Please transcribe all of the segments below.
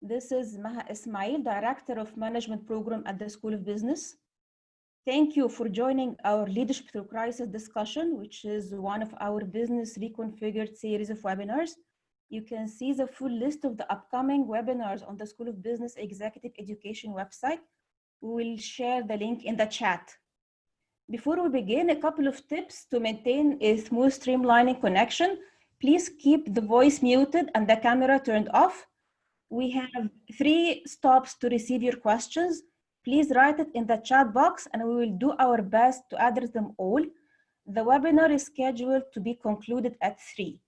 This is Maha Ismail, Director of Management Program at the School of Business. Thank you for joining our Leadership Through Crisis discussion, which is one of our Business Reconfigured series of webinars. You can see the full list of the upcoming webinars on the School of Business Executive Education website. We will share the link in the chat. Before we begin, a couple of tips to maintain a smooth streamlining connection. Please keep the voice muted and the camera turned off. We have 3 stops to receive your questions. Please write it in the chat box and we will do our best to address them all. The webinar is scheduled to be concluded at 3.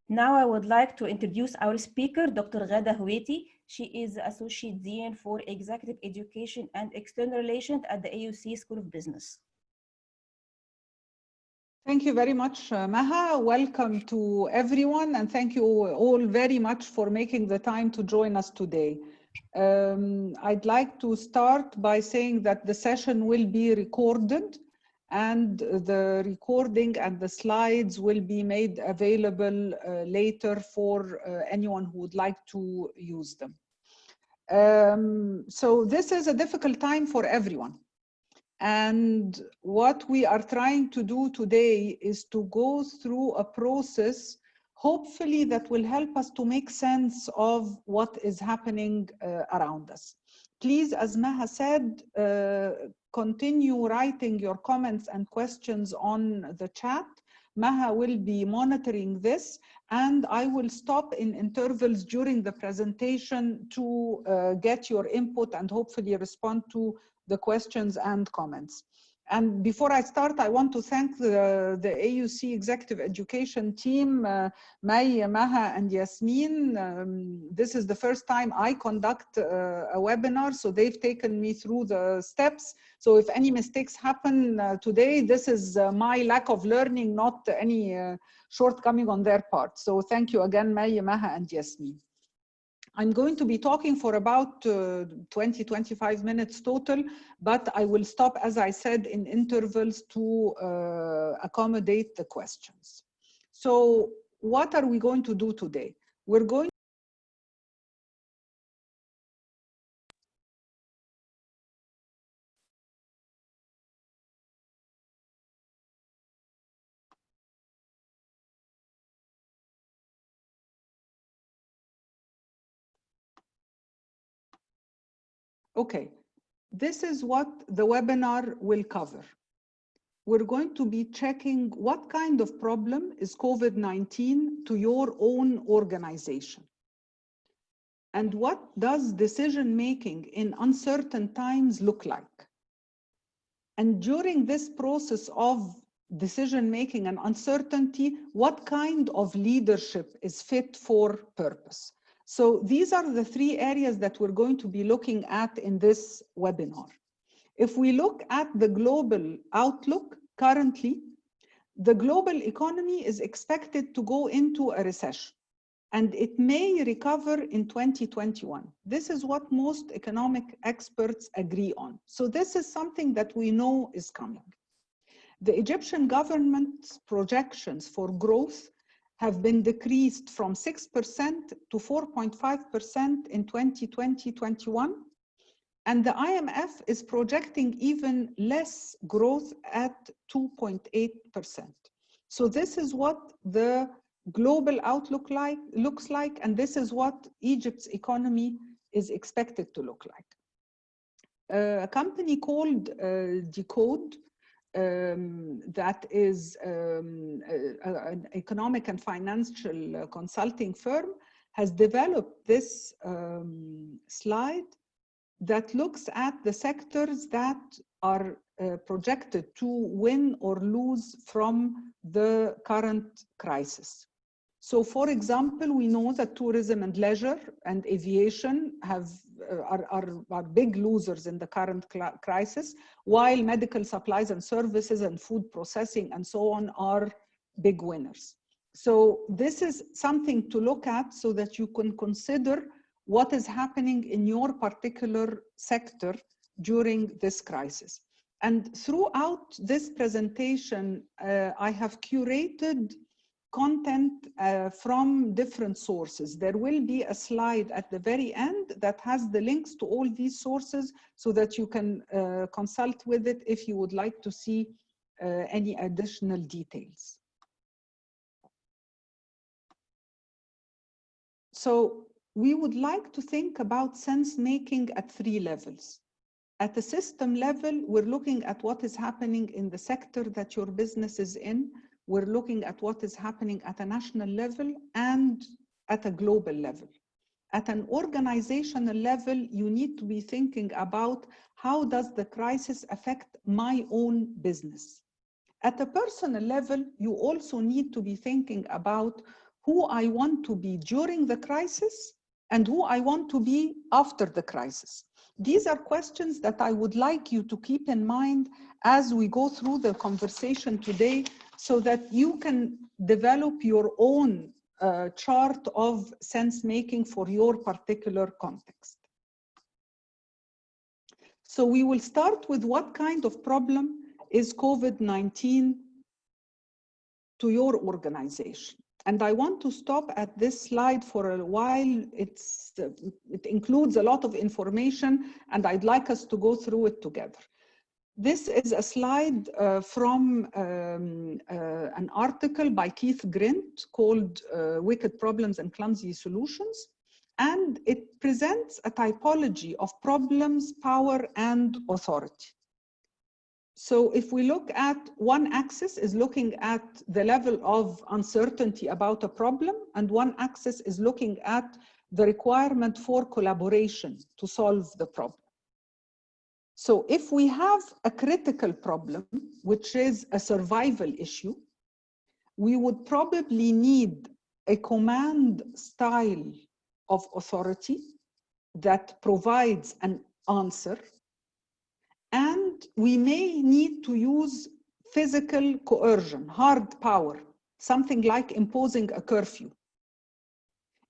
Now I would like to introduce our speaker, Dr. Ghada Howaidy. She is Associate Dean for Executive Education and External Relations at the AUC School of Business. Thank you very much, Maha. Welcome to everyone, and thank you all very much for making the time to join us today. I'd like to start by saying that the session will be recorded, and the recording and the slides will be made available later for anyone who would like to use them. So this is a difficult time for everyone. And what we are trying to do today is to go through a process, hopefully that will help us to make sense of what is happening around us. Please, as Maha said, continue writing your comments and questions on the chat. Maha will be monitoring this, and I will stop in intervals during the presentation to get your input and hopefully respond to the questions and comments. And before I start, I want to thank the AUC Executive Education team, May, Maha, and Yasmin. This is the first time I conduct a webinar, so they've taken me through the steps. So if any mistakes happen today, this is my lack of learning, not any shortcoming on their part. So thank you again, May, Maha, and Yasmin. I'm going to be talking for about 20-25 minutes total, but I will stop, as I said, in intervals to accommodate the questions. So what are we going to do today? We're going Okay, this is what the webinar will cover. We're going to be checking what kind of problem is COVID-19 to your own organization. And what does decision-making in uncertain times look like? And during this process of decision-making and uncertainty, what kind of leadership is fit for purpose? So these are the 3 areas that we're going to be looking at in this webinar. If we look at the global outlook, currently, the global economy is expected to go into a recession, and it may recover in 2021. This is what most economic experts agree on. So this is something that we know is coming. The Egyptian government's projections for growth have been decreased from 6% to 4.5% in 2020-21. And the IMF is projecting even less growth at 2.8%. So this is what the global outlook looks like, and this is what Egypt's economy is expected to look like. A company called Decode, that is an economic and financial consulting firm, has developed this slide that looks at the sectors that are projected to win or lose from the current crisis. So, for example, we know that tourism and leisure and aviation are big losers in the current crisis, while medical supplies and services and food processing and so on are big winners. So this is something to look at so that you can consider what is happening in your particular sector during this crisis. And throughout this presentation, I have curated content from different sources. There will be a slide at the very end that has the links to all these sources so that you can consult with it if you would like to see any additional details. So we would like to think about sense making at 3 levels. At the system level, we're looking at what is happening in the sector that your business is in. We're looking at what is happening at a national level and at a global level. At an organizational level, you need to be thinking about how does the crisis affect my own business. At a personal level, you also need to be thinking about who I want to be during the crisis and who I want to be after the crisis. These are questions that I would like you to keep in mind as we go through the conversation today, so that you can develop your own chart of sense making for your particular context. So we will start with what kind of problem is COVID-19 to your organization. And I want to stop at this slide for a while. It includes a lot of information, and I'd like us to go through it together. This is a slide from an article by Keith Grint called Wicked Problems and Clumsy Solutions. And it presents a typology of problems, power, and authority. So if we look at one axis is looking at the level of uncertainty about a problem, and one axis is looking at the requirement for collaboration to solve the problem. So if we have a critical problem, which is a survival issue, we would probably need a command style of authority that provides an answer. And we may need to use physical coercion, hard power, something like imposing a curfew.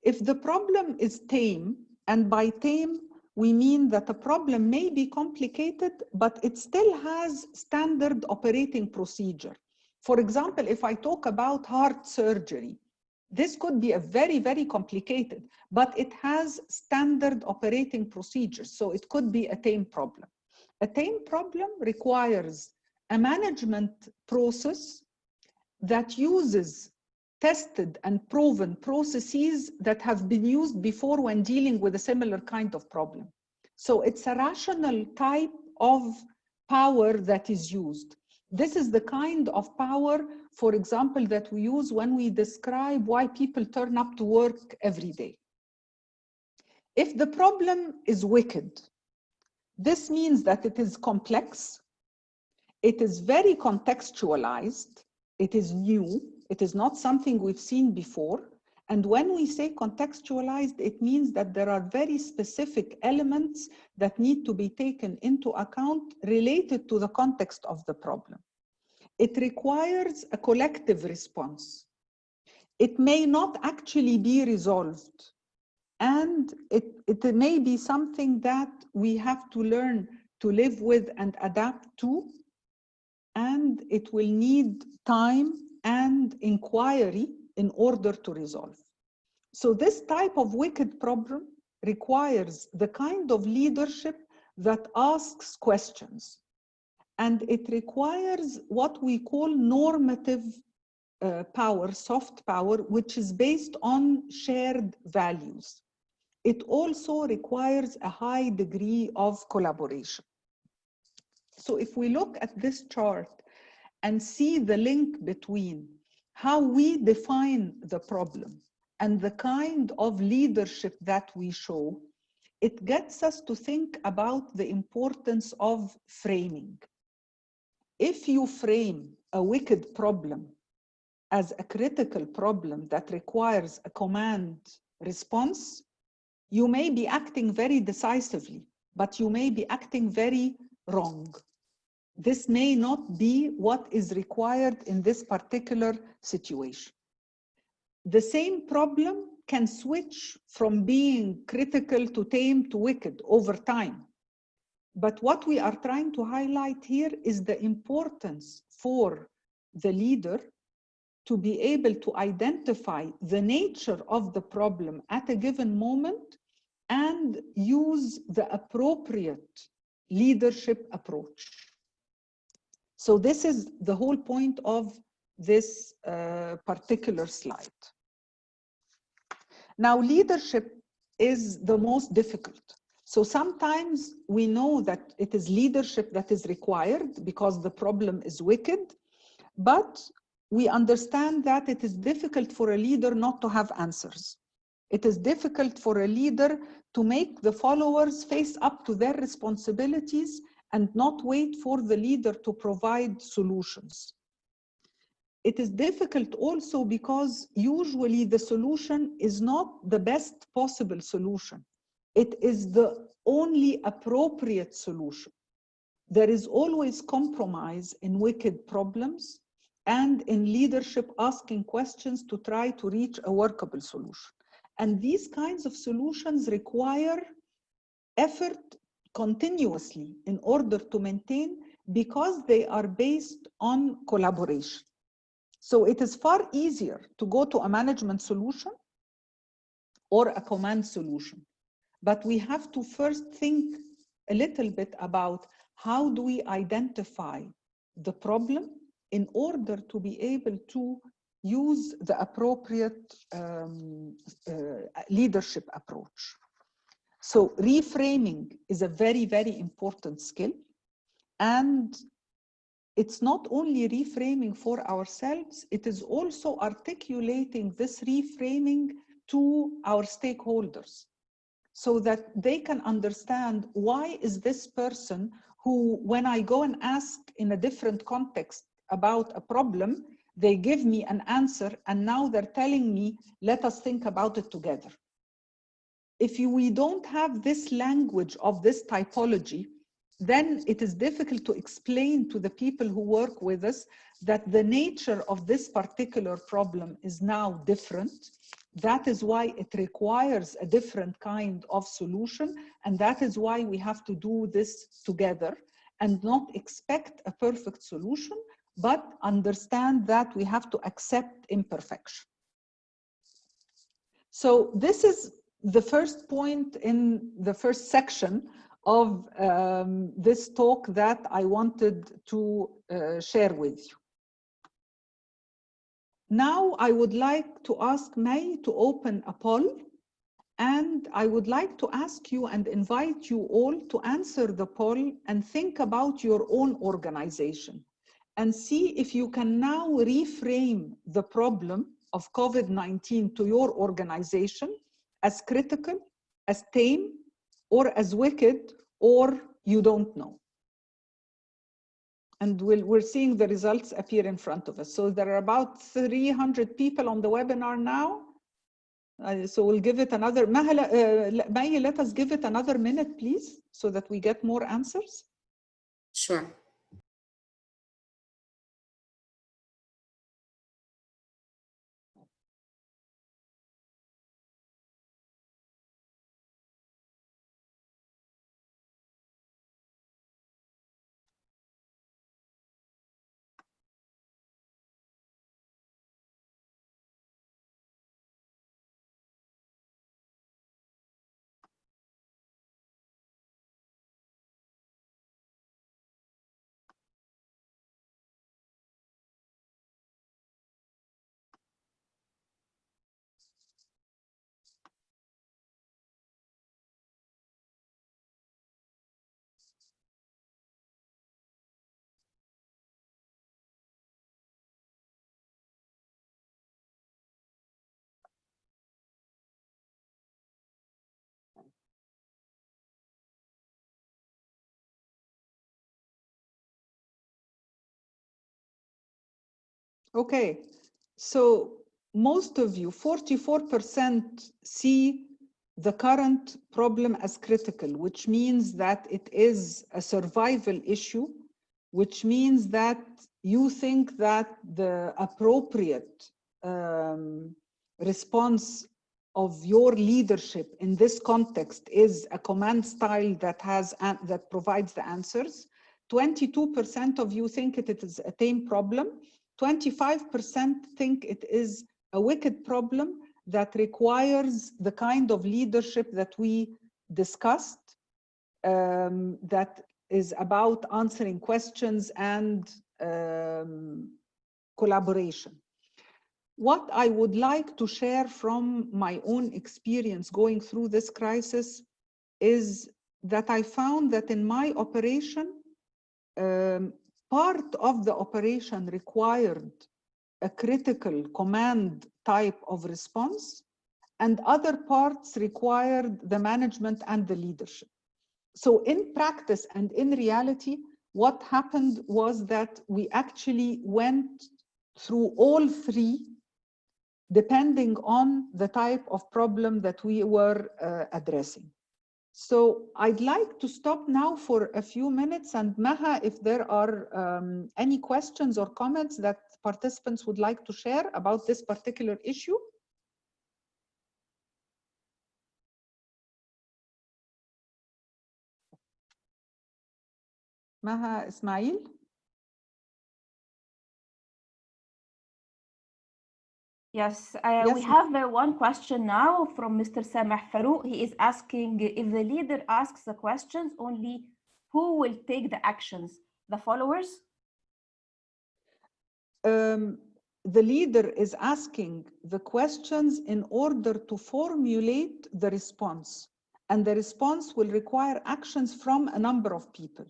If the problem is tame, and by tame, we mean that the problem may be complicated, but it still has standard operating procedure. For example, if I talk about heart surgery, this could be a very, very complicated, but it has standard operating procedures. So it could be a tame problem. A tame problem requires a management process that uses tested and proven processes that have been used before when dealing with a similar kind of problem. So it's a rational type of power that is used. This is the kind of power, for example, that we use when we describe why people turn up to work every day. If the problem is wicked, this means that it is complex, it is very contextualized, it is new, it is not something we've seen before. And when we say contextualized, it means that there are very specific elements that need to be taken into account related to the context of the problem. It requires a collective response. It may not actually be resolved. And it may be something that we have to learn to live with and adapt to. And it will need time and inquiry in order to resolve. So this type of wicked problem requires the kind of leadership that asks questions. And it requires what we call normative power, soft power, which is based on shared values. It also requires a high degree of collaboration. So if we look at this chart and see the link between how we define the problem and the kind of leadership that we show, it gets us to think about the importance of framing. If you frame a wicked problem as a critical problem that requires a command response, you may be acting very decisively, but you may be acting very wrong. This may not be what is required in this particular situation. The same problem can switch from being critical to tame to wicked over time. But what we are trying to highlight here is the importance for the leader to be able to identify the nature of the problem at a given moment and use the appropriate leadership approach. So this is the whole point of this particular slide. Now, leadership is the most difficult. So sometimes we know that it is leadership that is required because the problem is wicked, but we understand that it is difficult for a leader not to have answers. It is difficult for a leader to make the followers face up to their responsibilities and not wait for the leader to provide solutions. It is difficult also because usually the solution is not the best possible solution. It is the only appropriate solution. There is always compromise in wicked problems and in leadership asking questions to try to reach a workable solution. And these kinds of solutions require effort continuously in order to maintain, because they are based on collaboration. So it is far easier to go to a management solution or a command solution. But we have to first think a little bit about how do we identify the problem in order to be able to use the appropriate leadership approach. So reframing is a very, very important skill. And it's not only reframing for ourselves, it is also articulating this reframing to our stakeholders so that they can understand why is this person who, when I go and ask in a different context about a problem, they give me an answer and now they're telling me, let us think about it together. If we don't have this language of this typology, then it is difficult to explain to the people who work with us that the nature of this particular problem is now different. That is why it requires a different kind of solution. And that is why we have to do this together and not expect a perfect solution, but understand that we have to accept imperfection. So this is the first point in the first section of this talk that I wanted to share with you. Now I would like to ask May to open a poll, and I would like to ask you and invite you all to answer the poll and think about your own organization and see if you can now reframe the problem of COVID-19 to your organization as critical, as tame, or as wicked, or you don't know. And we're seeing the results appear in front of us. So there are about 300 people on the webinar now. So we'll give it another, May, let us give it another minute, please, so that we get more answers. Sure. Okay, so most of you, 44% see the current problem as critical, which means that it is a survival issue, which means that you think that the appropriate response of your leadership in this context is a command style that provides the answers. 22% of you think it is a tame problem, 25% think it is a wicked problem that requires the kind of leadership that we discussed, that is about answering questions and collaboration. What I would like to share from my own experience going through this crisis is that I found that in my operation, part of the operation required a critical command type of response, and other parts required the management and the leadership. So in practice and in reality, what happened was that we actually went through all three, depending on the type of problem that we were addressing. So I'd like to stop now for a few minutes, and Maha, if there are any questions or comments that participants would like to share about this particular issue. Maha Ismail. Yes, we have one question now from Mr. Sameh Farouk. He is asking if the leader asks the questions only, who will take the actions? The followers? The leader is asking the questions in order to formulate the response. And the response will require actions from a number of people.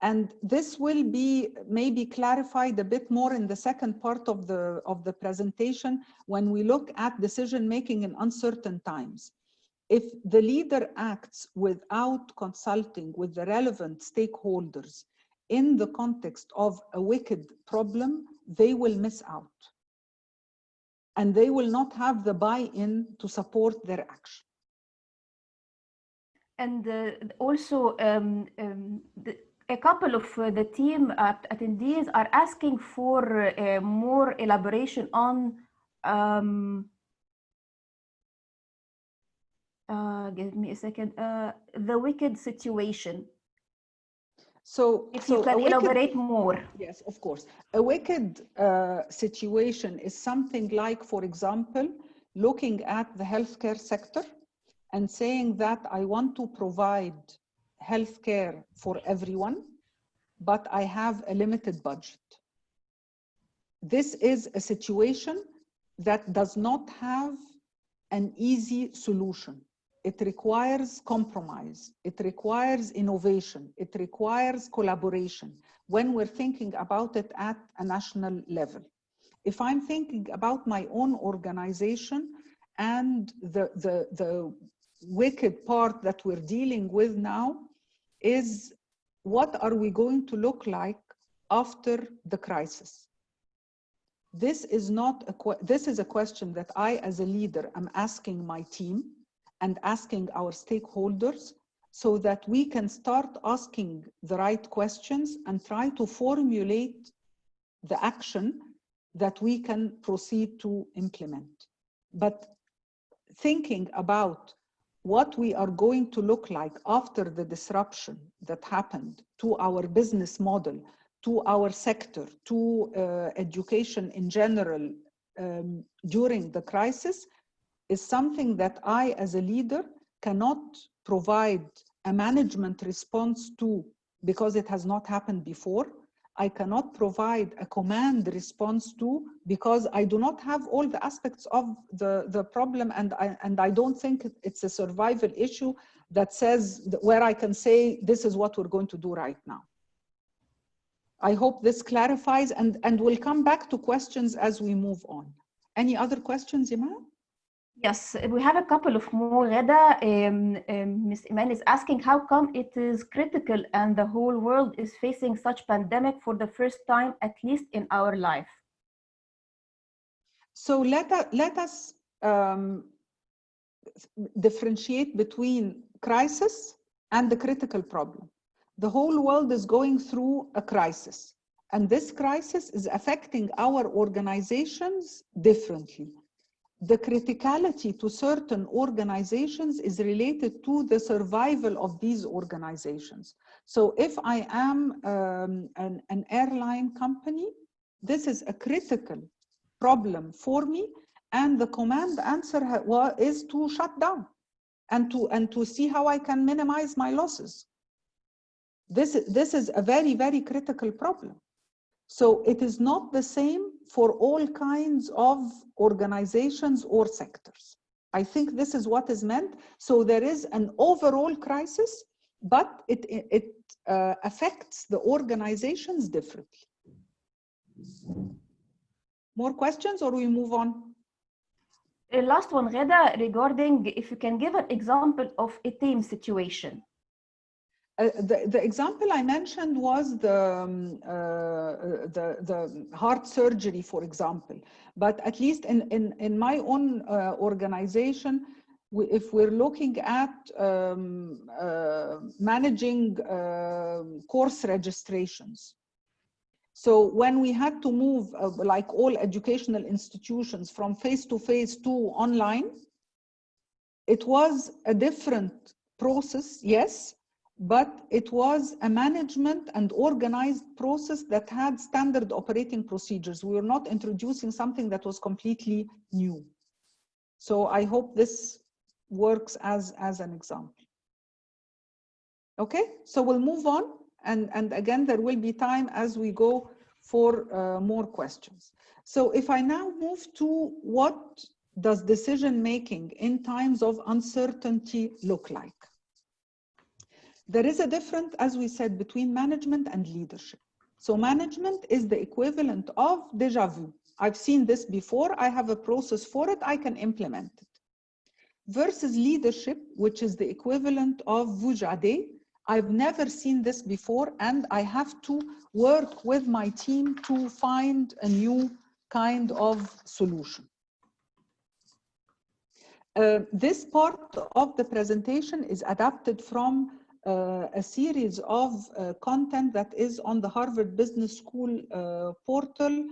And this will be maybe clarified a bit more in the second part of the presentation when we look at decision-making in uncertain times. If the leader acts without consulting with the relevant stakeholders in the context of a wicked problem, they will miss out. And they will not have the buy-in to support their action. And also, a couple of the team attendees are asking for more elaboration on, give me a second, the wicked situation. So if you can elaborate more. Yes, of course. A wicked situation is something like, for example, looking at the healthcare sector and saying that I want to provide healthcare for everyone, but I have a limited budget. This is a situation that does not have an easy solution. It requires compromise. It requires innovation. It requires collaboration when we're thinking about it at a national level. If I'm thinking about my own organization and the wicked part that we're dealing with now is, what are we going to look like after the crisis? This is a question that I, as a leader, am asking my team and asking our stakeholders so that we can start asking the right questions and try to formulate the action that we can proceed to implement. But thinking about what we are going to look like after the disruption that happened to our business model, to our sector, to education in general during the crisis, is something that I, as a leader, cannot provide a management response to because it has not happened before. I cannot provide a command response to because I do not have all the aspects of the problem, and I don't think it's a survival issue that says where I can say this is what we're going to do right now. I hope this clarifies, and we'll come back to questions as we move on. Any other questions, Iman? Yes, we have a couple of more. Ghada, Ms. Iman is asking, how come it is critical and the whole world is facing such pandemic for the first time, at least in our life? So let us differentiate between crisis and the critical problem. The whole world is going through a crisis, and this crisis is affecting our organizations differently. The criticality to certain organizations is related to the survival of these organizations. So if I am an airline company, this is a critical problem for me, and the command answer is to shut down and to see how I can minimize my losses. This is a very, very critical problem. So it is not the same for all kinds of organizations or sectors. I think this is what is meant. So there is an overall crisis, but it affects the organizations differently. More questions, or we move on? Last one, Ghada, regarding if you can give an example of a team situation. The example I mentioned was the heart surgery, for example. But at least in my own organization, if we're looking at managing course registrations. So when we had to move, like all educational institutions, from face-to-face to online, it was a different process, yes, but it was a management and organized process that had standard operating procedures. We were not introducing something that was completely new. So I hope this works as an example. Okay, so we'll move on. And again, there will be time as we go for more questions. So if I now move to what does decision-making in times of uncertainty look like? There is a difference, as we said, between management and leadership. So management is the equivalent of déjà vu. I've seen this before, I have a process for it, I can implement it. Versus leadership, which is the equivalent of vujade. I've never seen this before, and I have to work with my team to find a new kind of solution. This part of the presentation is adapted from a series of content that is on the Harvard Business School portal.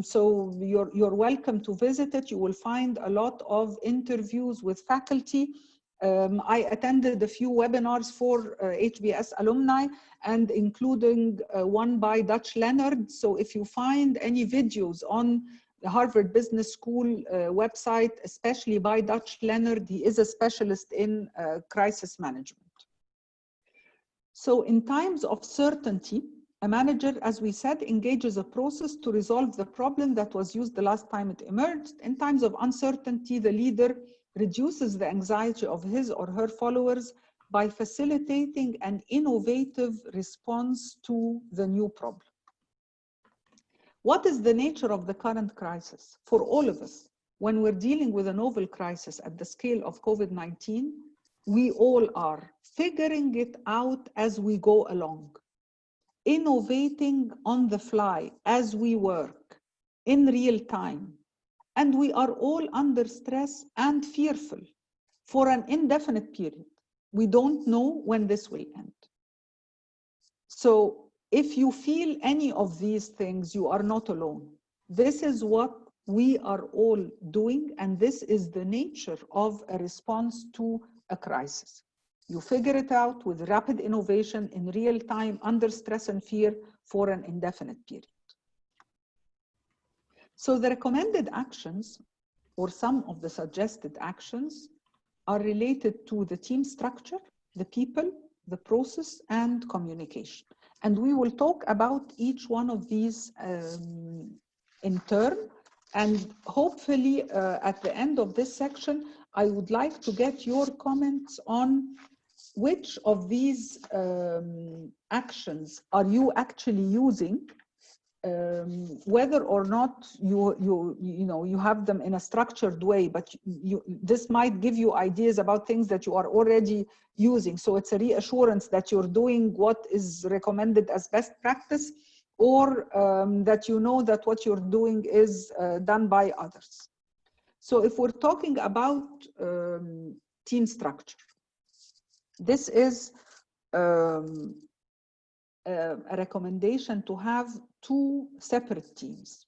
So you're welcome to visit it. You will find a lot of interviews with faculty. I attended a few webinars for HBS alumni, and including one by Dutch Leonard. So if you find any videos on the Harvard Business School website, especially by Dutch Leonard, he is a specialist in crisis management. So in times of certainty, a manager, as we said, engages a process to resolve the problem that was used the last time it emerged. In times of uncertainty, the leader reduces the anxiety of his or her followers by facilitating an innovative response to the new problem. What is the nature of the current crisis? For all of us, when we're dealing with a novel crisis at the scale of COVID-19, we all are figuring it out as we go along, innovating on the fly as we work in real time. And we are all under stress and fearful for an indefinite period. We don't know when this will end. So if you feel any of these things, you are not alone. This is what we are all doing, and this is the nature of a response to a crisis. You figure it out with rapid innovation in real time, under stress and fear for an indefinite period. So the recommended actions, or some of the suggested actions, are related to the team structure, the people, the process, and communication. And we will talk about each one of these in turn. And hopefully at the end of this section, I would like to get your comments on which of these actions are you actually using, whether or not you have them in a structured way, but this might give you ideas about things that you are already using. So it's a reassurance that you're doing what is recommended as best practice, or that you know that what you're doing is done by others. So if we're talking about team structure, this is a recommendation to have two separate teams.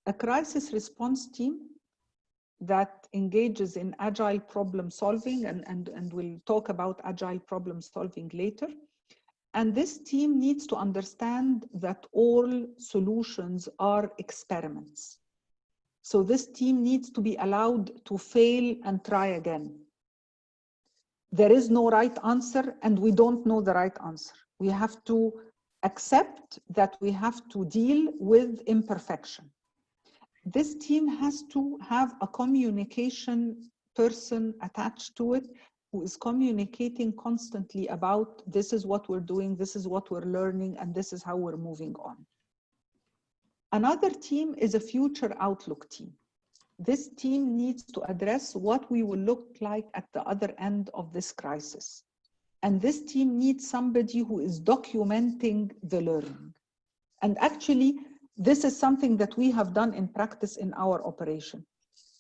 A crisis response team that engages in agile problem solving, and we'll talk about agile problem solving later. And this team needs to understand that all solutions are experiments. So this team needs to be allowed to fail and try again. There is no right answer, and we don't know the right answer. We have to accept that we have to deal with imperfection. This team has to have a communication person attached to it who is communicating constantly about this is what we're doing, this is what we're learning, and this is how we're moving on. Another team is a future outlook team. This team needs to address what we will look like at the other end of this crisis. And this team needs somebody who is documenting the learning. And actually, this is something that we have done in practice in our operation.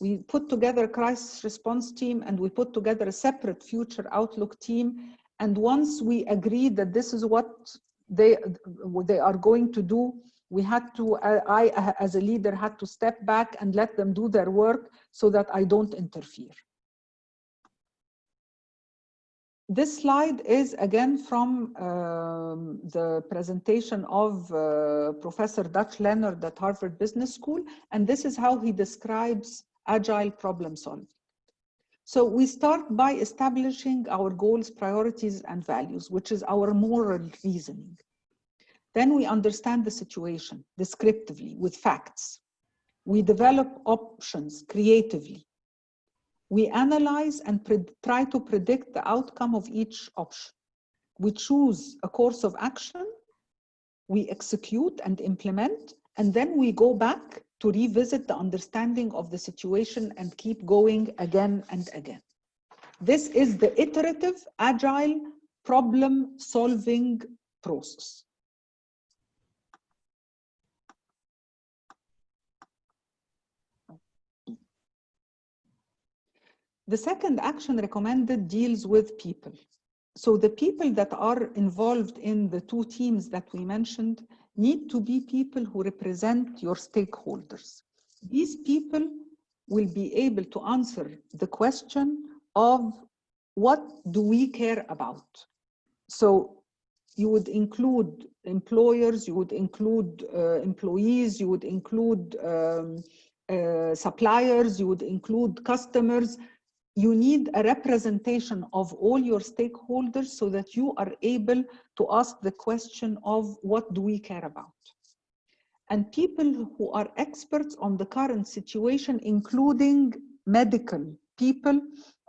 We put together a crisis response team and we put together a separate future outlook team. And once we agreed that this is what they are going to do, we had to, I as a leader had to step back and let them do their work so that I don't interfere. This slide is again from the presentation of Professor Dutch Leonard at Harvard Business School, and this is how he describes agile problem solving. So we start by establishing our goals, priorities, and values, which is our moral reasoning. Then we understand the situation descriptively with facts. We develop options creatively. We analyze and try to predict the outcome of each option. We choose a course of action, we execute and implement, and then we go back to revisit the understanding of the situation and keep going again and again. This is the iterative, agile problem-solving process. The second action recommended deals with people. So the people that are involved in the two teams that we mentioned need to be people who represent your stakeholders. These people will be able to answer the question of what do we care about? So you would include employers, you would include employees, you would include suppliers, you would include customers. You need a representation of all your stakeholders so that you are able to ask the question of what do we care about? And people who are experts on the current situation, including medical people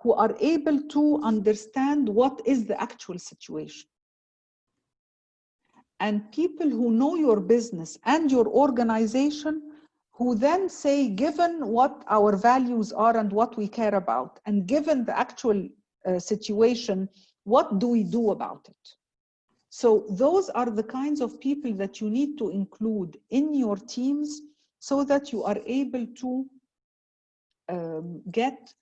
who are able to understand what is the actual situation. And people who know your business and your organization who then say, given what our values are and what we care about, and given the actual situation, what do we do about it? So those are the kinds of people that you need to include in your teams so that you are able to get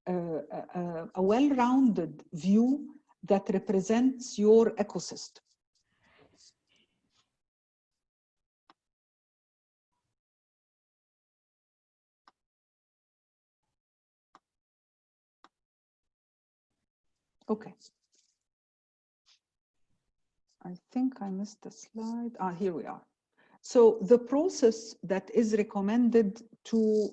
a well-rounded view that represents your ecosystem. Okay. I think I missed the slide. Here we are. So the process that is recommended to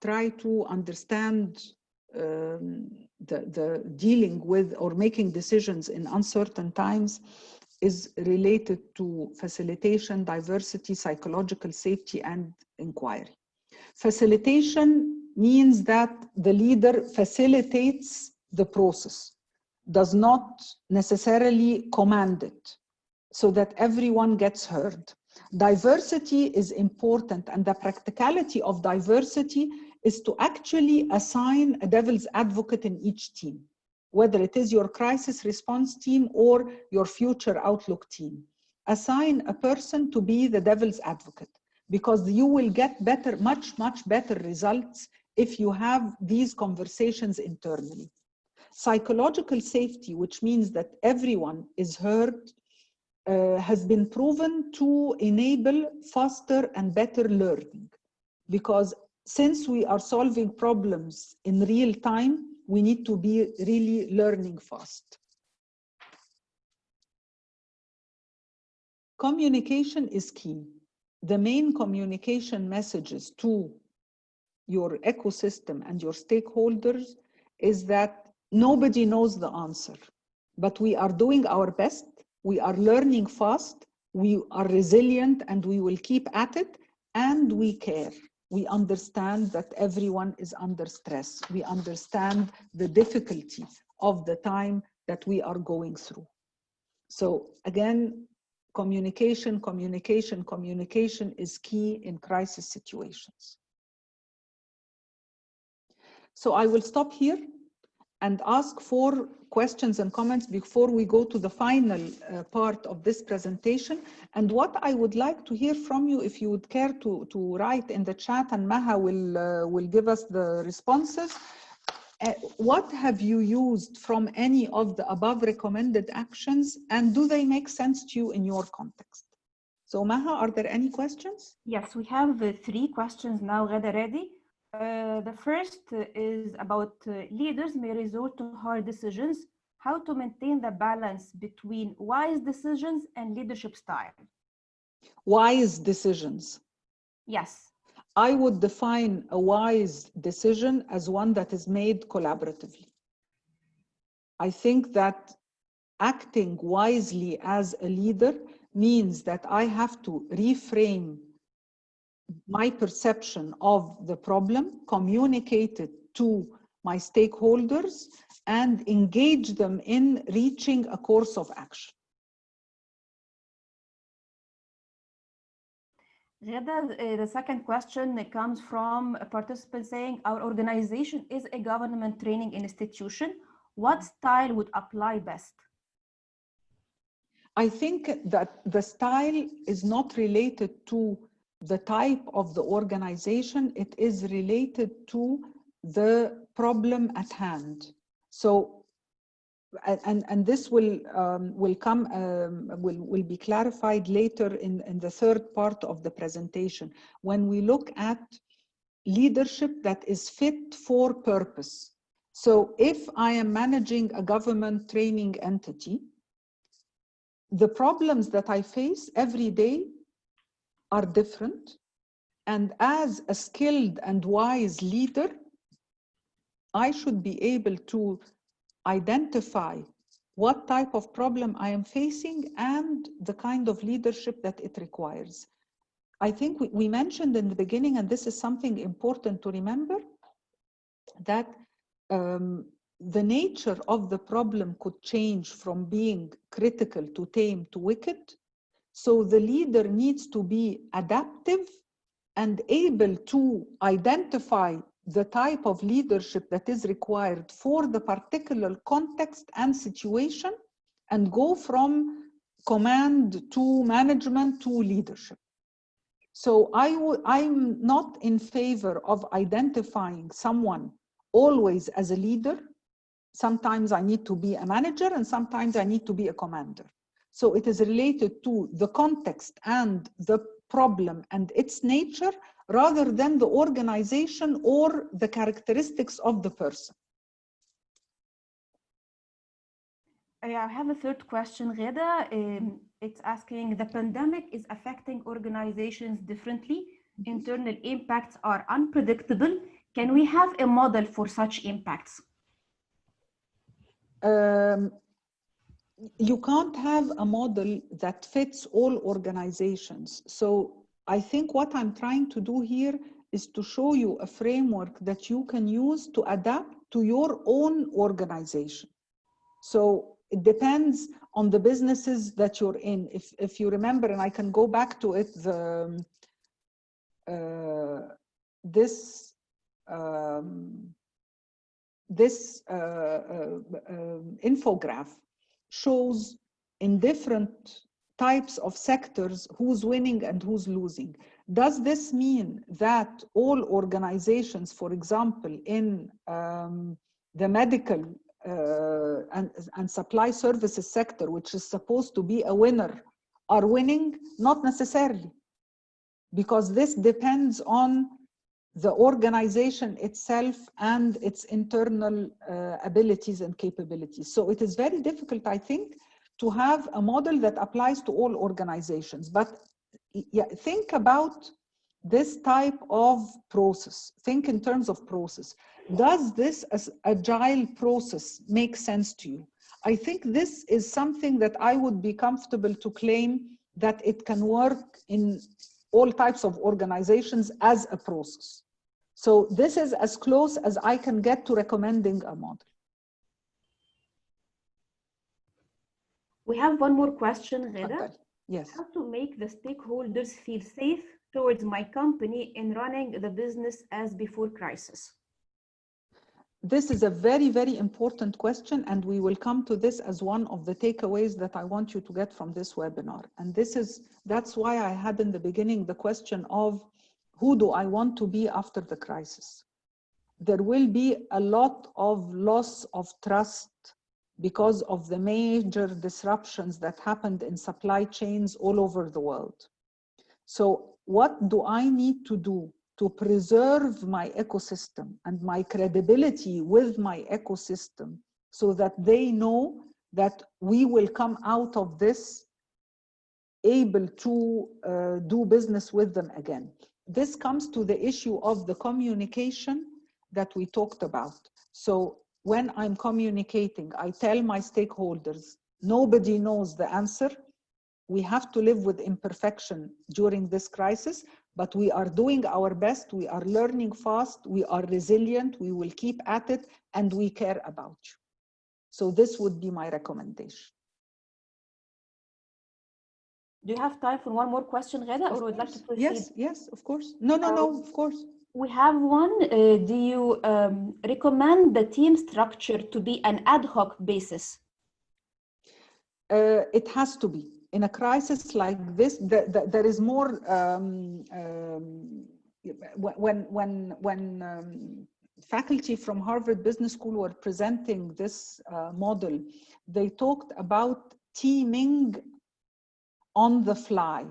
try to understand the dealing with or making decisions in uncertain times is related to facilitation, diversity, psychological safety, and inquiry. Facilitation means that the leader facilitates the process, does not necessarily command it, so that everyone gets heard. Diversity is important, and the practicality of diversity is to actually assign a devil's advocate in each team, whether it is your crisis response team or your future outlook team. Assign a person to be the devil's advocate, because you will get better, much better results if you have these conversations internally. Psychological safety, which means that everyone is heard, has been proven to enable faster and better learning. Because since we are solving problems in real time, we need to be really learning fast. Communication is key. The main communication messages to your ecosystem and your stakeholders is that nobody knows the answer, but we are doing our best, we are learning fast, we are resilient, and we will keep at it, and we care. We understand that everyone is under stress. We understand the difficulty of the time that we are going through. So again, communication, communication, communication is key in crisis situations. So I will stop here and ask for questions and comments before we go to the final part of this presentation. And what I would like to hear from you, if you would care to write in the chat, and Maha will give us the responses. What have you used from any of the above recommended actions, and do they make sense to you in your context? So Maha, are there any questions? Yes, we have 3 questions now, Ghada, ready. The first is about leaders may resort to hard decisions. How to maintain the balance between wise decisions and leadership style? Wise decisions. Yes. I would define a wise decision as one that is made collaboratively. I think that acting wisely as a leader means that I have to reframe my perception of the problem, communicate it to my stakeholders, and engage them in reaching a course of action. Ghada, the second question comes from a participant saying, our organization is a government training institution. What style would apply best? I think that the style is not related to the type of the organization, it is related to the problem at hand. So, and this will be clarified later in the third part of the presentation, when we look at leadership that is fit for purpose. So if I am managing a government training entity, the problems that I face every day are different. And as a skilled and wise leader, I should be able to identify what type of problem I am facing and the kind of leadership that it requires. I think we mentioned in the beginning, and this is something important to remember, that the nature of the problem could change from being critical to tame to wicked. So the leader needs to be adaptive and able to identify the type of leadership that is required for the particular context and situation, and go from command to management to leadership. So I'm not in favor of identifying someone always as a leader. Sometimes I need to be a manager and sometimes I need to be a commander. So it is related to the context and the problem and its nature rather than the organization or the characteristics of the person. I have a third question, Ghada. It's asking, the pandemic is affecting organizations differently. Internal impacts are unpredictable. Can we have a model for such impacts? You can't have a model that fits all organizations. So I think what I'm trying to do here is to show you a framework that you can use to adapt to your own organization. So it depends on the businesses that you're in. If you remember, and I can go back to it, this infograph shows in different types of sectors who's winning and who's losing. Does this mean that all organizations, for example, in the medical and supply services sector, which is supposed to be a winner, are winning? Not necessarily, because this depends on the organization itself and its internal abilities and capabilities. So it is very difficult, I think, to have a model that applies to all organizations. But yeah, think about this type of process. Think in terms of process. Does this as agile process make sense to you? I think this is something that I would be comfortable to claim that it can work in all types of organizations as a process. So this is as close as I can get to recommending a model. We have one more question, Ghada. Yes. How to make the stakeholders feel safe towards my company in running the business as before crisis? This is a very, very important question, and we will come to this as one of the takeaways that I want you to get from this webinar. And that's why I had in the beginning the question of who do I want to be after the crisis? There will be a lot of loss of trust because of the major disruptions that happened in supply chains all over the world. So what do I need to do to preserve my ecosystem and my credibility with my ecosystem so that they know that we will come out of this able to do business with them again? This comes to the issue of the communication that we talked about. So when I'm communicating, I tell my stakeholders, nobody knows the answer. We have to live with imperfection during this crisis, but we are doing our best, we are learning fast, we are resilient, we will keep at it, and we care about you. So this would be my recommendation. Do you have time for one more question, Ghada, or would like to proceed? Yes, of course. No, of course. We have one. Do you recommend the team structure to be an ad hoc basis? It has to be. In a crisis like this, there is more, when faculty from Harvard Business School were presenting this model, they talked about teaming on the fly,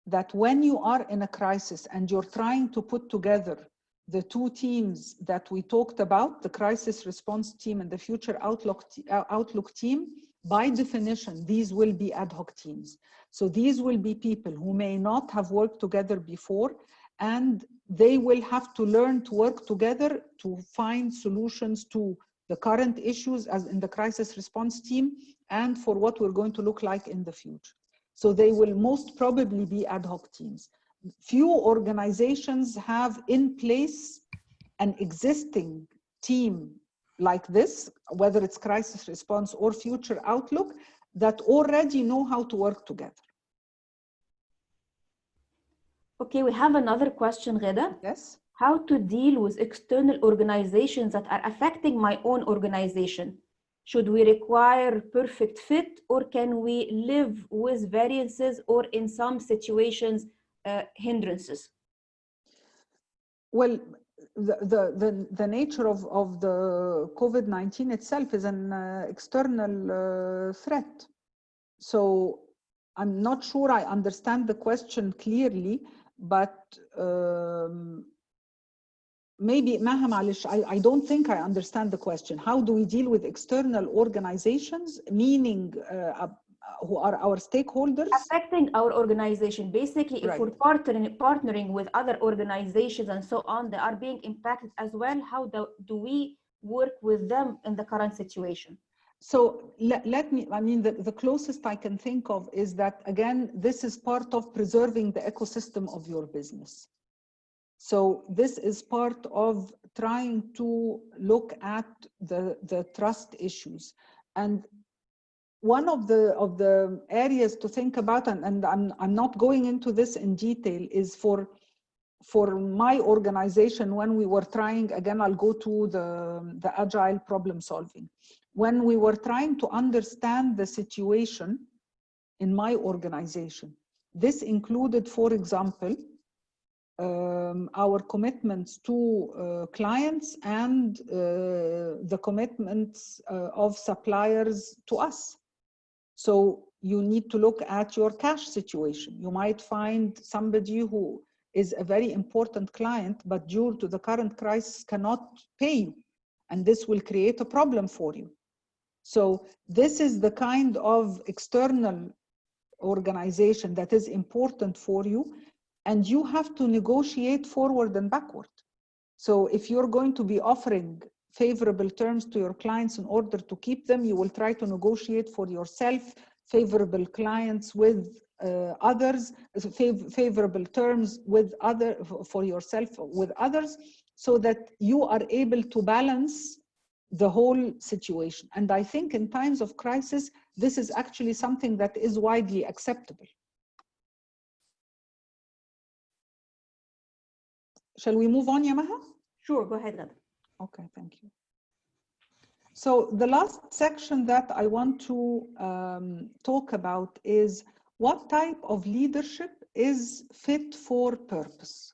that when you are in a crisis and you're trying to put together the two teams that we talked about, the crisis response team and the future outlook team, by definition, these will be ad hoc teams. So these will be people who may not have worked together before, and they will have to learn to work together to find solutions to the current issues as in the crisis response team and for what we're going to look like in the future. So they will most probably be ad hoc teams. Few organizations have in place an existing team like this, whether it's crisis response or future outlook, that already know how to work together. Okay, we have another question, Ghada. Yes. How to deal with external organizations that are affecting my own organization? Should we require perfect fit, or can we live with variances or in some situations, hindrances? Well, the nature of the COVID-19 itself is an external threat. So I'm not sure I understand the question clearly, but maybe, Maha, معلش, I don't think I understand the question. How do we deal with external organizations, meaning who are our stakeholders? Affecting our organization. Basically, if we're partnering with other organizations and so on, they are being impacted as well. How do we work with them in the current situation? So let me, the closest I can think of is that, again, this is part of preserving the ecosystem of your business. So this is part of trying to look at the trust issues. And one of the areas to think about, and I'm not going into this in detail, is for my organization, when we were trying, again, I'll go to the agile problem solving. When we were trying to understand the situation in my organization, this included, for example, our commitments to clients and the commitments of suppliers to us. So you need to look at your cash situation. You might find somebody who is a very important client, but due to the current crisis cannot pay you. And this will create a problem for you. So this is the kind of external organization that is important for you, and you have to negotiate forward and backward. So if you're going to be offering favorable terms to your clients in order to keep them, you will try to negotiate for yourself favorable clients with others, favorable terms with for yourself with others, so that you are able to balance the whole situation. And I think in times of crisis, this is actually something that is widely acceptable. Shall we move on, Yamaha? Sure, go ahead, Ghada. Okay, thank you. So the last section that I want to talk about is what type of leadership is fit for purpose.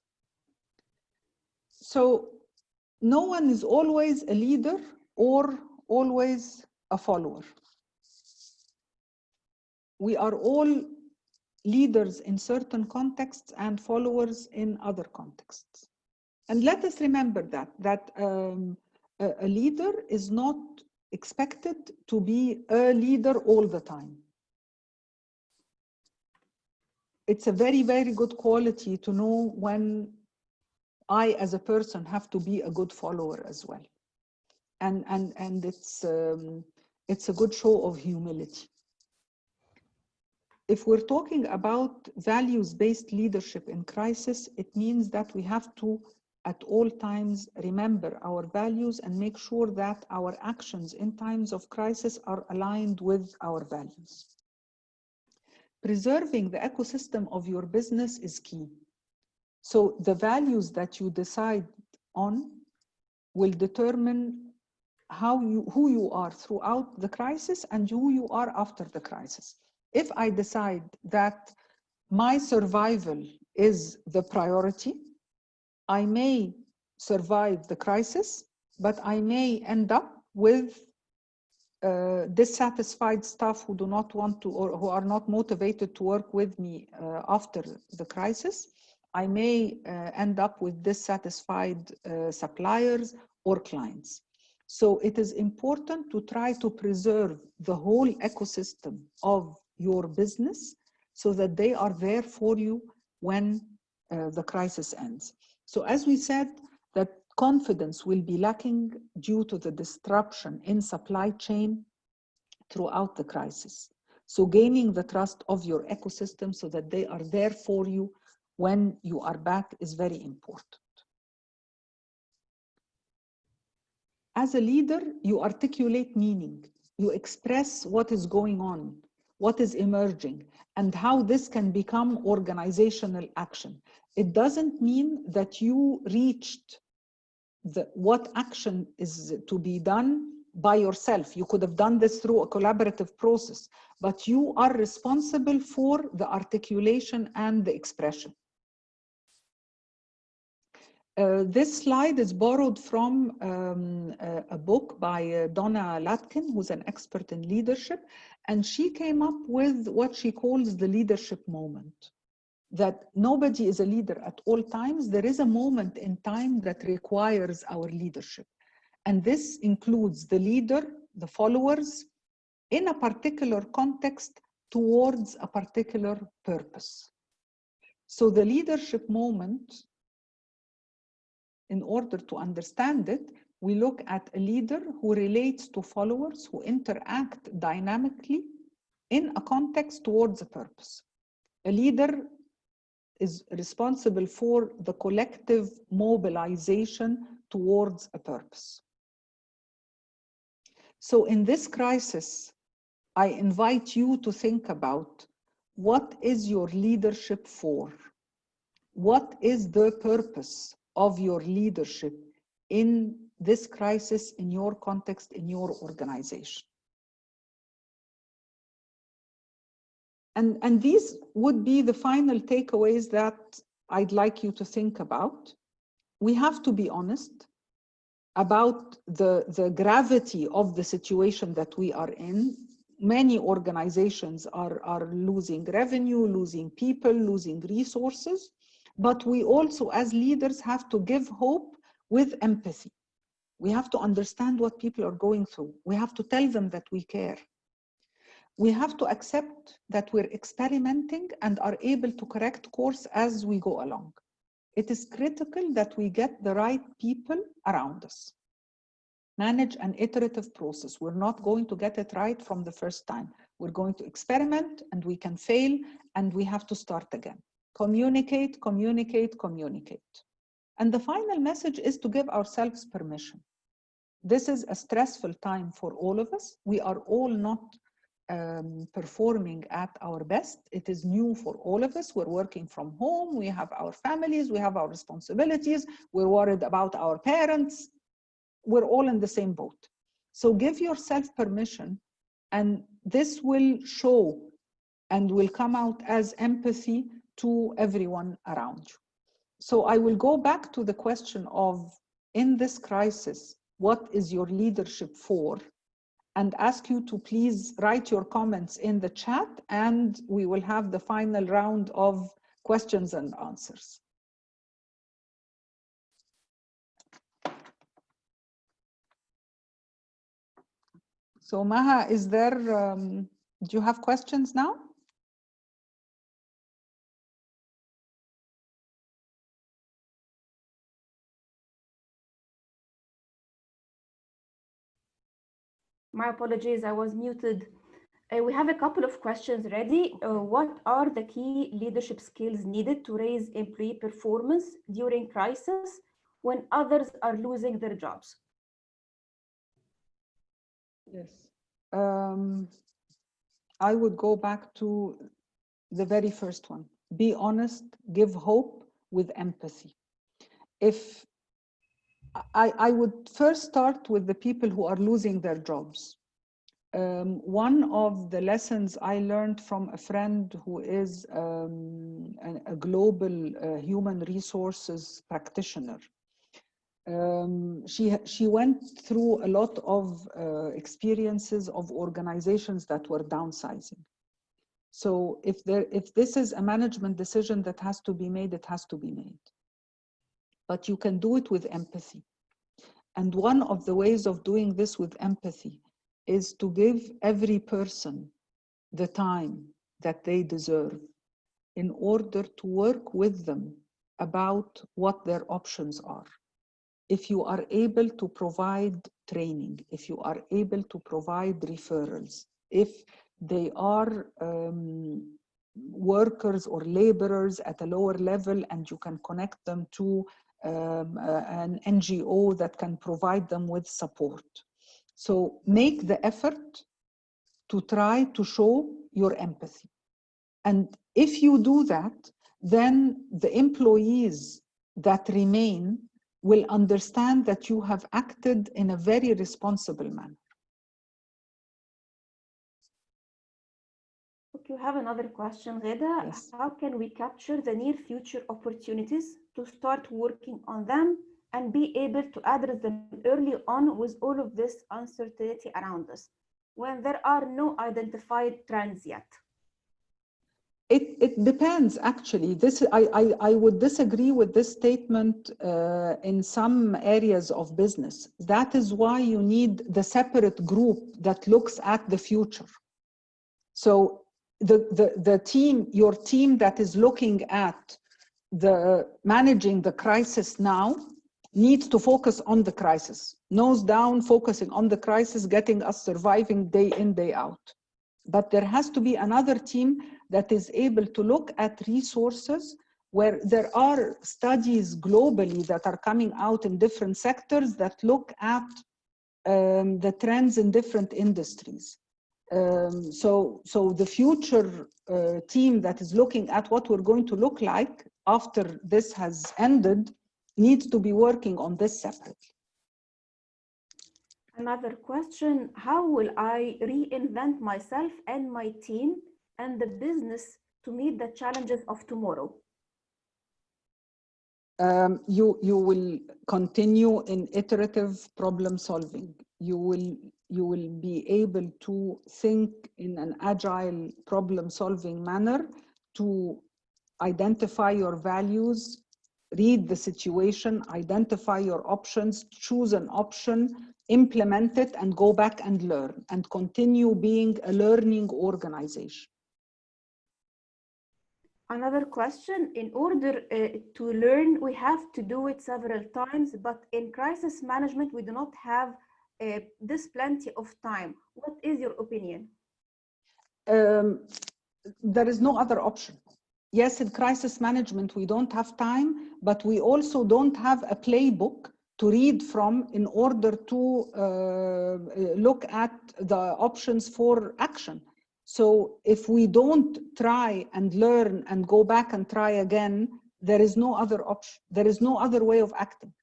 So no one is always a leader or always a follower. We are all leaders in certain contexts and followers in other contexts. And let us remember that a leader is not expected to be a leader all the time. It's a very, very good quality to know when I, as a person, have to be a good follower as well. And it's a good show of humility. If we're talking about values-based leadership in crisis, it means that we have to, at all times, remember our values and make sure that our actions in times of crisis are aligned with our values. Preserving the ecosystem of your business is key. So the values that you decide on will determine who you are throughout the crisis and who you are after the crisis. If I decide that my survival is the priority, I may survive the crisis, but I may end up with dissatisfied staff who do not want to, or who are not motivated to work with me after the crisis. I may end up with dissatisfied suppliers or clients. So it is important to try to preserve the whole ecosystem of your business so that they are there for you when the crisis ends. So as we said, that confidence will be lacking due to the disruption in supply chain throughout the crisis. So gaining the trust of your ecosystem so that they are there for you when you are back is very important. As a leader, you articulate meaning. You express what is going on, what is emerging, and how this can become organizational action. It doesn't mean that you reached what action is to be done by yourself. You could have done this through a collaborative process, but you are responsible for the articulation and the expression. This slide is borrowed from a book by Donna Latkin, who's an expert in leadership, and she came up with what she calls the leadership moment. That nobody is a leader at all times. There is a moment in time that requires our leadership. And this includes the leader, the followers, in a particular context towards a particular purpose. So the leadership moment, in order to understand it, we look at a leader who relates to followers, who interact dynamically in a context towards a purpose. A leader is responsible for the collective mobilization towards a purpose. So in this crisis, I invite you to think about what is your leadership for? What is the purpose of your leadership in this crisis, in your context, in your organization? And these would be the final takeaways that I'd like you to think about. We have to be honest about the gravity of the situation that we are in. Many organizations are losing revenue, losing people, losing resources. But we also, as leaders, have to give hope with empathy. We have to understand what people are going through. We have to tell them that we care. We have to accept that we're experimenting and are able to correct course as we go along. It is critical that we get the right people around us. Manage an iterative process. We're not going to get it right from the first time. We're going to experiment and we can fail and we have to start again. Communicate, communicate, communicate. And the final message is to give ourselves permission. This is a stressful time for all of us. We are all not performing at our best. It is new for all of us. We're working from home. We have our families. We have our responsibilities. We're worried about our parents. We're all in the same boat. So give yourself permission, and this will show and will come out as empathy to everyone around you. So I will go back to the question of, in this crisis, what is your leadership for? And ask you to please write your comments in the chat, and we will have the final round of questions and answers. So Maha, is there, do you have questions now? My apologies, I was muted. We have a couple of questions ready. What are the key leadership skills needed to raise employee performance during crisis when others are losing their jobs? Yes. I would go back to the very first one. Be honest, give hope with empathy. If I would first start with the people who are losing their jobs. One of the lessons I learned from a friend who is a global human resources practitioner. She went through a lot of experiences of organizations that were downsizing. So if this is a management decision that has to be made, it has to be made. But you can do it with empathy. And one of the ways of doing this with empathy is to give every person the time that they deserve in order to work with them about what their options are. If you are able to provide training, if you are able to provide referrals, if they are workers or laborers at a lower level and you can connect them to an NGO that can provide them with support. So make the effort to try to show your empathy. And if you do that, then the employees that remain will understand that you have acted in a very responsible manner. Okay, we have another question, Ghada. Yes. How can we capture the near future opportunities to start working on them and be able to address them early on with all of this uncertainty around us when there are no identified trends yet? It depends, actually. I would disagree with this statement in some areas of business. That is why you need the separate group that looks at the future. So the team, your team that is looking at managing the crisis now needs to focus on the crisis. Nose down, focusing on the crisis, getting us surviving day in, day out. But there has to be another team that is able to look at resources where there are studies globally that are coming out in different sectors that look at the trends in different industries. So the future team that is looking at what we're going to look like after this has ended needs to be working on this separately. Another question, how will I reinvent myself and my team and the business to meet the challenges of tomorrow? You will continue in iterative problem solving. You will be able to think in an agile problem solving manner to identify your values, read the situation, identify your options, choose an option, implement it, and go back and learn, and continue being a learning organization. Another question, in order to learn, we have to do it several times, but in crisis management, we do not have this plenty of time. What is your opinion? There is no other option. Yes, in crisis management, we don't have time, but we also don't have a playbook to read from in order to look at the options for action. So if we don't try and learn and go back and try again, there is no other option. There is no other way of acting.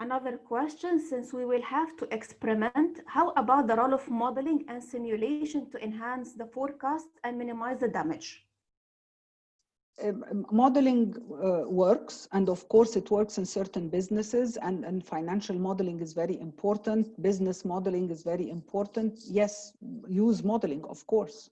Another question, since we will have to experiment, how about the role of modeling and simulation to enhance the forecast and minimize the damage? Modeling works, and of course it works in certain businesses, and financial modeling is very important. Business modeling is very important. Yes, use modeling, of course.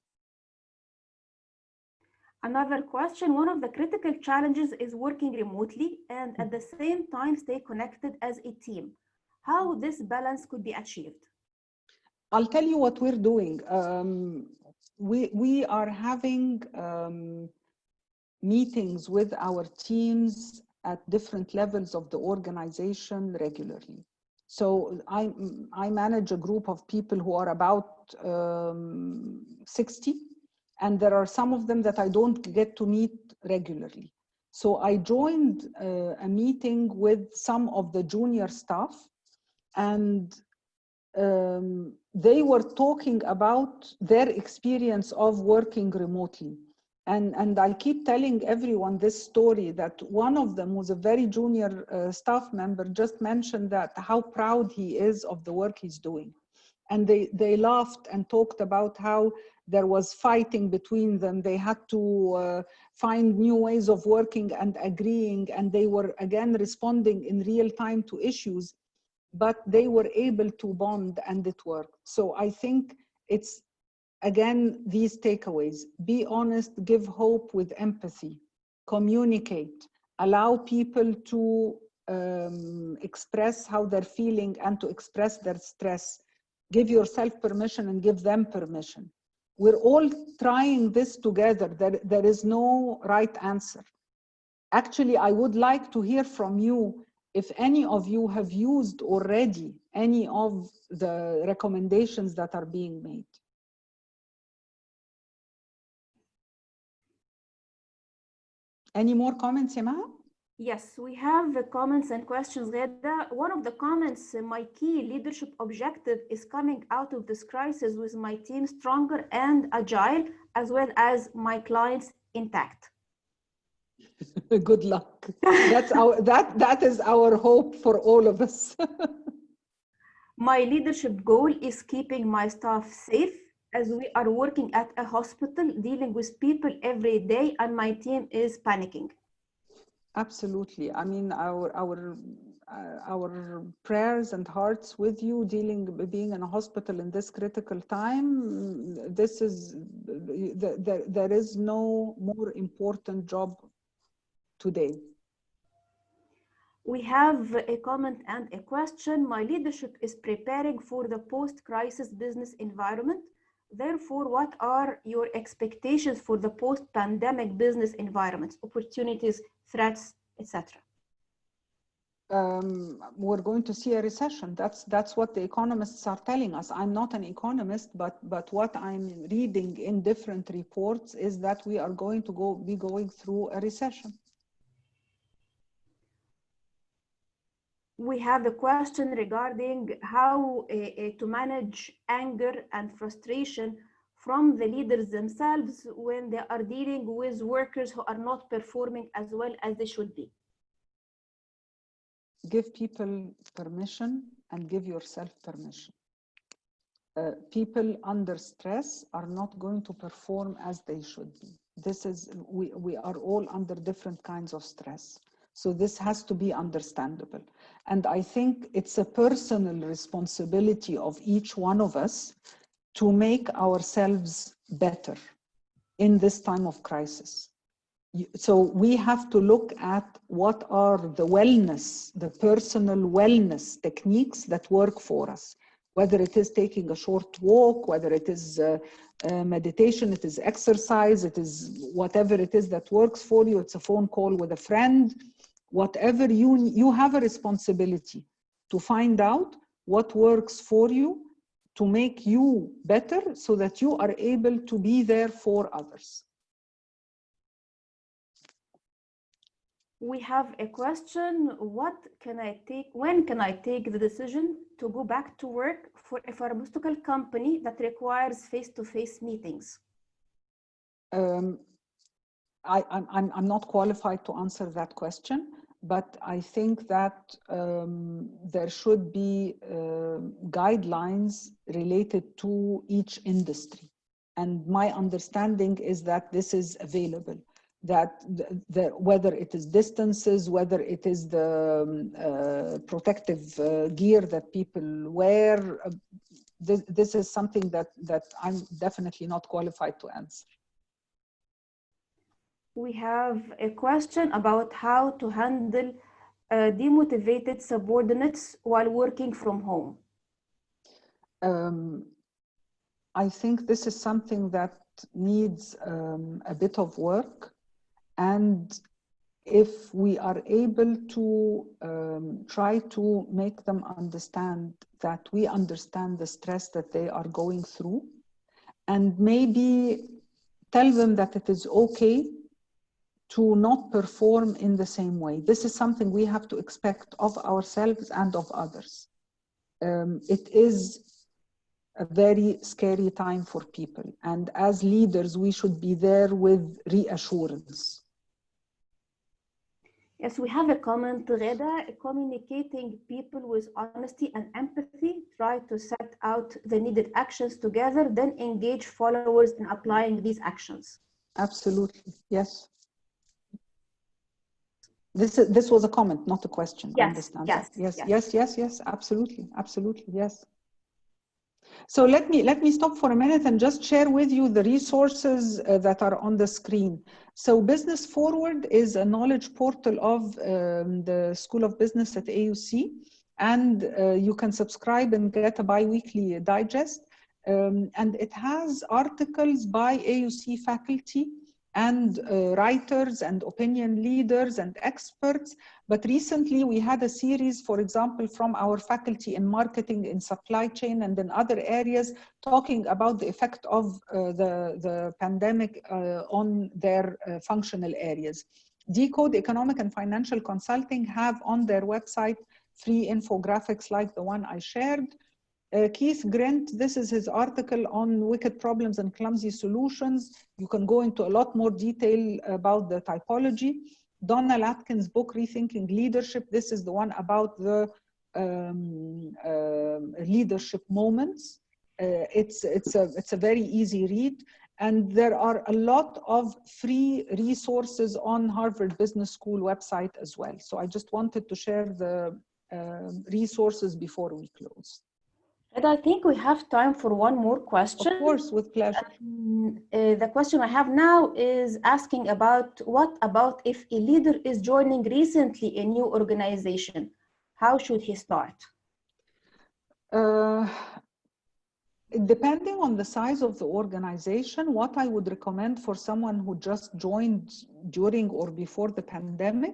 Another question, one of the critical challenges is working remotely and at the same time stay connected as a team. How this balance could be achieved? I'll tell you what we're doing. We are having meetings with our teams at different levels of the organization regularly. So I manage a group of people who are about 60, and there are some of them that I don't get to meet regularly. So I joined a meeting with some of the junior staff, and they were talking about their experience of working remotely. And I keep telling everyone this story, that one of them was a very junior staff member, just mentioned that how proud he is of the work he's doing. And they laughed and talked about how there was fighting between them. They had to find new ways of working and agreeing, and they were again responding in real time to issues, but they were able to bond and it worked. So I think it's, again, these takeaways: be honest, give hope with empathy, communicate, allow people to express how they're feeling and to express their stress. Give yourself permission and give them permission. We're all trying this together. There is no right answer. Actually, I would like to hear from you if any of you have used already any of the recommendations that are being made. Any more comments, Yamaha? Yes, we have comments and questions, Ghada. One of the comments, my key leadership objective is coming out of this crisis with my team stronger and agile, as well as my clients intact. Good luck. That is our hope for all of us. My leadership goal is keeping my staff safe, as we are working at a hospital dealing with people every day, and my team is panicking. Absolutely. I mean, our prayers and hearts with you, being in a hospital in this critical time. This is, there is no more important job today. We have a comment and a question. My leadership is preparing for the post-crisis business environment. Therefore, what are your expectations for the post-pandemic business environments, opportunities, threats, etc.? We're going to see a recession. That's what the economists are telling us. I'm not an economist, but what I'm reading in different reports is that we are going to be going through a recession. We have a question regarding how to manage anger and frustration from the leaders themselves when they are dealing with workers who are not performing as well as they should be. Give people permission and give yourself permission. People under stress are not going to perform as they should be. This is, we are all under different kinds of stress. So this has to be understandable. And I think it's a personal responsibility of each one of us to make ourselves better in this time of crisis. So we have to look at what are the wellness, the personal wellness techniques that work for us, whether it is taking a short walk, whether it is meditation, it is exercise, it is whatever it is that works for you. It's a phone call with a friend, whatever you have a responsibility to find out what works for you to make you better so that you are able to be there for others. We have a question. When can I take the decision to go back to work for a pharmaceutical company that requires face-to-face meetings? I'm not qualified to answer that question, but I think that there should be guidelines related to each industry. And my understanding is that this is available, that whether it is distances, whether it is the protective gear that people wear, this is something that I'm definitely not qualified to answer. We have a question about how to handle demotivated subordinates while working from home. I think this is something that needs a bit of work. And if we are able to try to make them understand that we understand the stress that they are going through, and maybe tell them that it is okay to not perform in the same way. This is something we have to expect of ourselves and of others. It is a very scary time for people. And as leaders, we should be there with reassurance. Yes, we have a comment, Ghada. Communicating people with honesty and empathy, try to set out the needed actions together, then engage followers in applying these actions. Absolutely, yes. This was a comment, not a question. Yes, I understand yes, that. Yes, absolutely, yes. So let me stop for a minute and just share with you the resources that are on the screen. So Business Forward is a knowledge portal of the School of Business at AUC, and you can subscribe and get a bi-weekly digest. And it has articles by AUC faculty and writers and opinion leaders and experts. But recently we had a series, for example, from our faculty in marketing, in supply chain, and in other areas, talking about the effect of the pandemic on their functional areas. Decode Economic and Financial Consulting have on their website free infographics like the one I shared. Keith Grint, this is his article on wicked problems and clumsy solutions. You can go into a lot more detail about the typology. Donna Latkin's book, Rethinking Leadership, this is the one about the leadership moments. It's a very easy read. And there are a lot of free resources on Harvard Business School website as well. So I just wanted to share the resources before we close. And I think we have time for one more question. Of course, with pleasure. The question I have now is asking about what about if a leader is joining recently a new organization? How should he start? Depending on the size of the organization, what I would recommend for someone who just joined during or before the pandemic,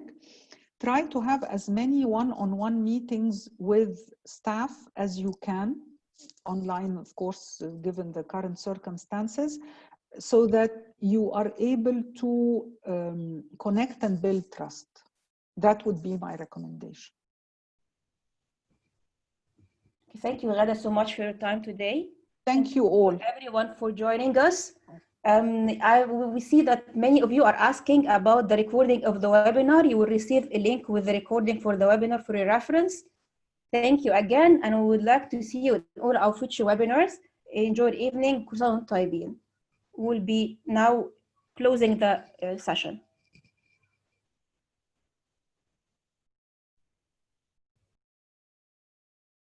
try to have as many one-on-one meetings with staff as you can, online, of course, given the current circumstances, so that you are able to connect and build trust. That would be my recommendation. Thank you, Ghada, so much for your time today. Thank you all. Everyone for joining us. We see that many of you are asking about the recording of the webinar. You will receive a link with the recording for the webinar for your reference. Thank you again, and we would like to see you in all our future webinars. Enjoy your evening. We'll be now closing the session.